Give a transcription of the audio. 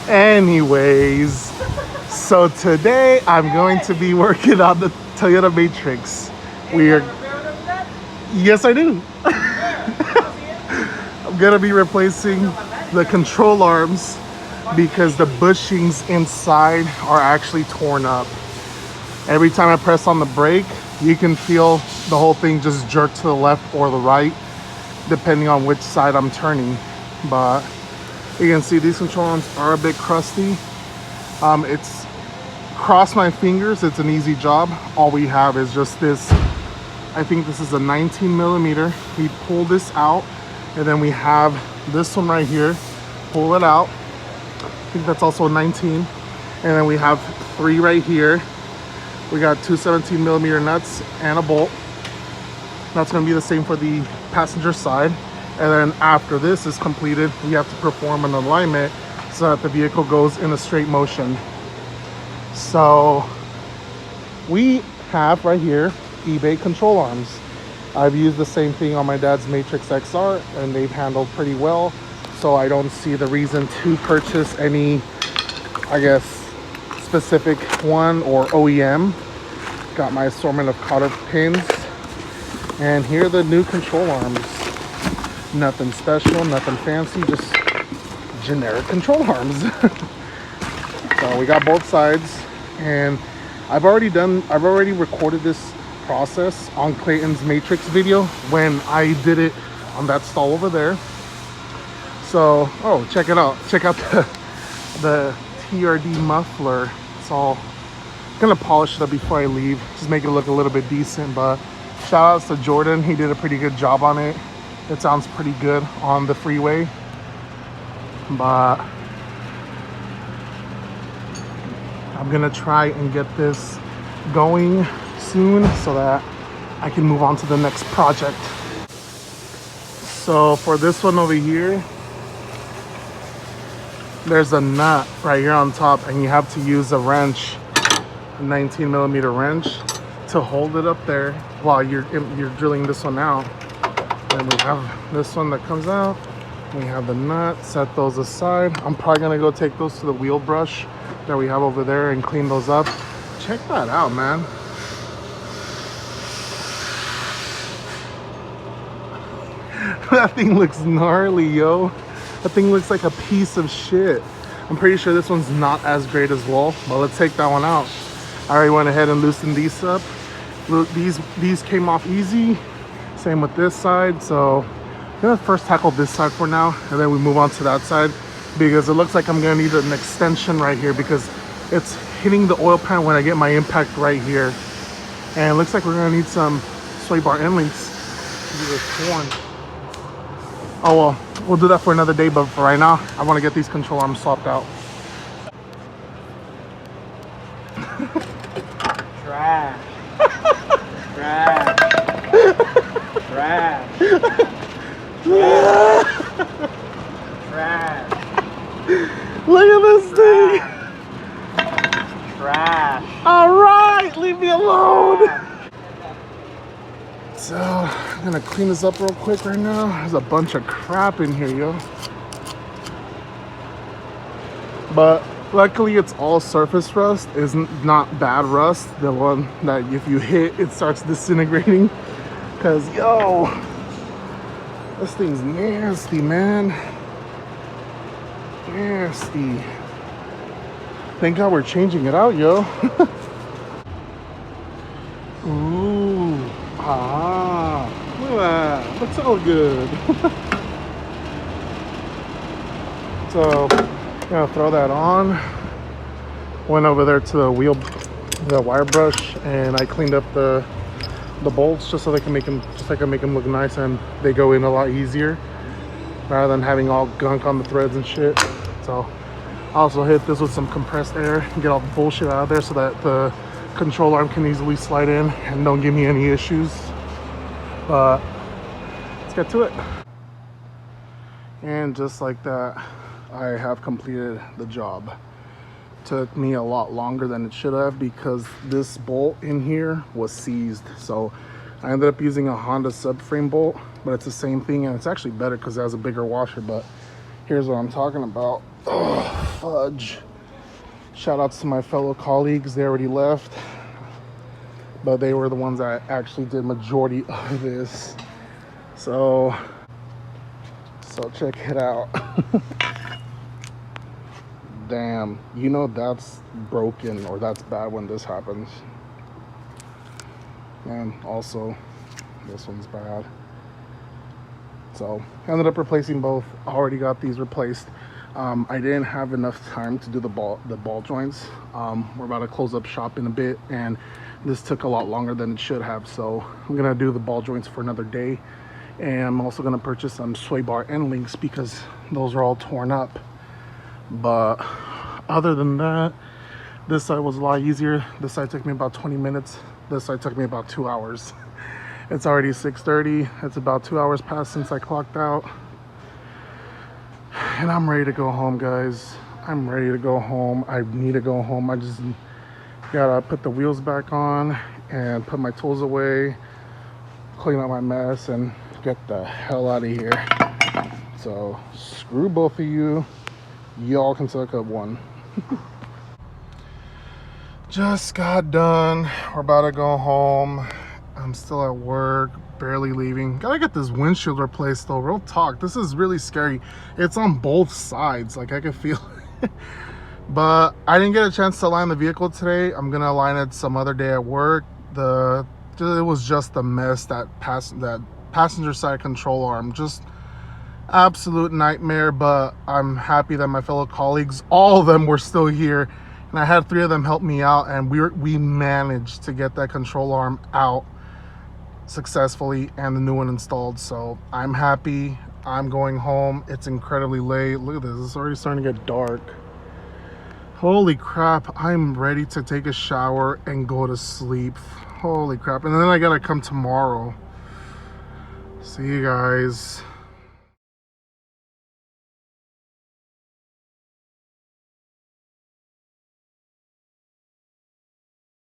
Anyways, so today I'm going to be working on the Toyota Matrix. We are, yes I do. I'm gonna be replacing the control arms because the bushings inside are actually torn up. Every time I press on the brake, you can feel the whole thing just jerk to the left or the right, depending on which side I'm turning. But you can see these control arms are a bit crusty. It's, cross my fingers, it's an easy job. All we have is just this, I think this is a 19 millimeter. We pull this out, and then we have this one right here. Pull it out. I think that's also a 19. And then we have 3 right here. We got 2 17 millimeter nuts and a bolt. That's gonna be the same for the passenger side. And then after this is completed, we have to perform an alignment so that the vehicle goes in a straight motion. So we have right here eBay control arms. I've used the same thing on my dad's Matrix XR and they've handled pretty well. So I don't see the reason to purchase any, I guess, specific one or OEM. Got my assortment of cotter pins. And here are the new control arms. Nothing special, nothing fancy, just generic control arms. So we got both sides, and I've already recorded this process on Clayton's Matrix video when I did it on that stall over there. So, oh, check it out. Check out the TRD muffler. It's all, gonna polish it up before I leave, just make it look a little bit decent. But shout outs to Jordan, he did a pretty good job on it. It sounds pretty good on the freeway. But I'm gonna try and get this going soon so that I can move on to the next project. So for this one over here, there's a nut right here on top, and you have to use a wrench, a 19 millimeter wrench, to hold it up there while you're drilling this one out. And we have this one that comes out. We have the nut, set those aside. I'm probably gonna go take those to the wheel brush that we have over there and clean those up. Check that out, man. That thing looks gnarly, yo. That thing looks like a piece of shit. I'm pretty sure this one's not as great as well, but let's take that one out. I already went ahead and loosened these up. Look, these came off easy. Same with this side. So I'm gonna first tackle this side for now, and then we move on to that side, because it looks like I'm gonna need an extension right here because it's hitting the oil pan when I get my impact right here. And it looks like we're gonna need some sway bar end links. Oh well, we'll do that for another day, but for right now, I want to get these control arms swapped out. Trash. Trash. Trash. Trash. Look at this thing. Trash. All right, leave me alone. Trash. So I'm gonna clean this up real quick right now. There's a bunch of crap in here, yo. But luckily it's all surface rust. It's not bad rust. The one that if you hit, it starts disintegrating. Cause yo, this thing's nasty, man. Nasty. Thank God we're changing it out, yo. Ooh. Ah, look at that. Looks all good. So, I'm gonna throw that on. Went over there to the wire brush, and I cleaned up the bolts just so they can make them, just like I make them look nice, and they go in a lot easier rather than having all gunk on the threads and shit. So, I also hit this with some compressed air and get all the bullshit out of there so that the control arm can easily slide in and don't give me any issues. But let's get to it. And just like that, I have completed the job. Took me a lot longer than it should have because this bolt in here was seized. So I ended up using a Honda subframe bolt, but it's the same thing, and it's actually better because it has a bigger washer. But here's what I'm talking about. Ugh. fudge. Shout outs to my fellow colleagues. They already left, but they were the ones that actually did majority of this. So check it out. Damn, you know that's broken or that's bad when this happens. And also, this one's bad. So I ended up replacing both. Already got these replaced. I didn't have enough time to do the ball joints. We're about to close up shop in a bit, and this took a lot longer than it should have. So I'm gonna do the ball joints for another day, and I'm also gonna purchase some sway bar end links because those are all torn up. But other than that, this side was a lot easier. This side took me about 20 minutes. This side took me about 2 hours. It's already 6:30. It's about 2 hours past since I clocked out. And I'm ready to go home, guys. I'm ready to go home. I need to go home. I just gotta put the wheels back on and put my tools away, clean up my mess, and get the hell out of here. So screw both of you. Y'all can suck up one. Just got done. We're about to go home. I'm still at work, barely leaving. Gotta get this windshield replaced though. Real talk, this is really scary. It's on both sides, like I can feel it. But I didn't get a chance to align the vehicle today. I'm gonna align it some other day at work. It was just a mess. That passenger side control arm, just absolute nightmare. But I'm happy that my fellow colleagues, all of them, were still here, and I had 3 of them help me out, and we managed to get that control arm out successfully and the new one installed. So I'm happy. I'm going home. It's incredibly late. Look at this, it's already starting to get dark. Holy crap, I'm ready to take a shower and go to sleep. Holy crap. And then I gotta come tomorrow. See you guys.